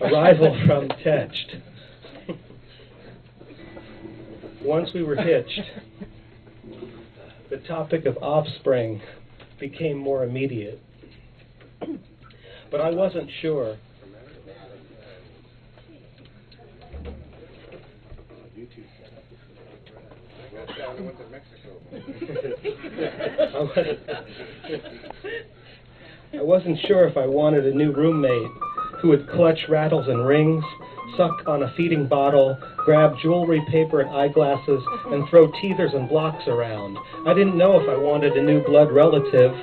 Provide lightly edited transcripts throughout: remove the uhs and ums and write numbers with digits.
Arrival from TETCHED. Once we were hitched, the topic of offspring became more immediate. But I wasn't sure. I wasn't sure if I wanted a new roommate who would clutch rattles and rings, suck on a feeding bottle, grab jewelry, paper, and eyeglasses, and throw teethers and blocks around. I didn't know if I wanted a new blood relative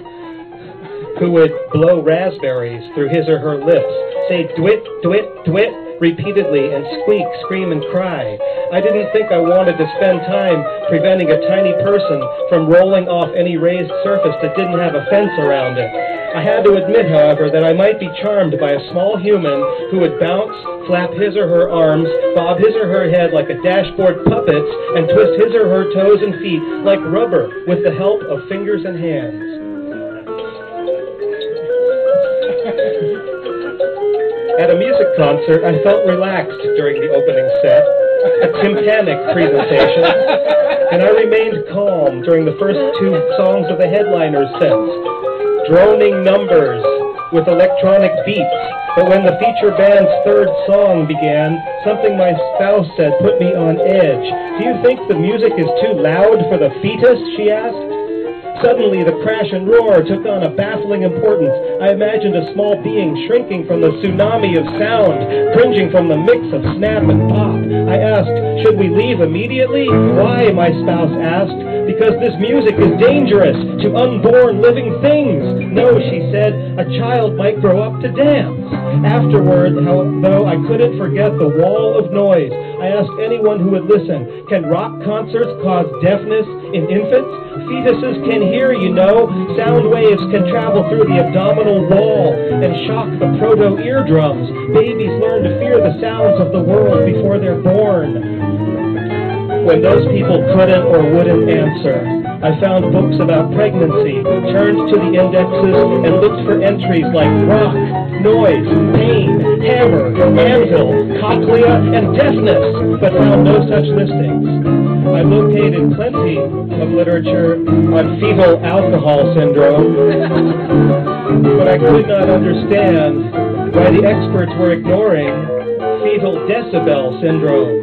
who would blow raspberries through his or her lips, say dwit, dwit, dwit repeatedly, and squeak, scream, and cry. I didn't think I wanted to spend time preventing a tiny person from rolling off any raised surface that didn't have a fence around it. I had to admit, however, that I might be charmed by a small human who would bounce, flap his or her arms, bob his or her head like a dashboard puppet, and twist his or her toes and feet like rubber with the help of fingers and hands. At a music concert, I felt relaxed during the opening set, a tympanic presentation, and I remained calm during the first two songs of the headliner's sets. Droning numbers with electronic beats, but when the feature band's third song began, something my spouse said put me on edge. "Do you think the music is too loud for the fetus?" she asked. Suddenly, the crash and roar took on a baffling importance. I imagined a small being shrinking from the tsunami of sound, cringing from the mix of snap and pop. I asked, "Should we leave immediately?" "Why?" my spouse asked. "Because this music is dangerous to unborn living things." "No," she said, "a child might grow up to dance." Afterward, though, I couldn't forget the wall of noise. I asked anyone who would listen, "Can rock concerts cause deafness in infants?" "Fetuses can hear, you know. Sound waves can travel through the abdominal wall and shock the proto-eardrums. Babies learn to fear the sounds of the world before they're born." When those people couldn't or wouldn't answer, I found books about pregnancy, turned to the indexes, and looked for entries like rock, noise, pain, hammer, anvil, cochlea, and deafness, but found no such listings. I located plenty of literature on fetal alcohol syndrome, but I could not understand why the experts were ignoring fetal decibel syndrome.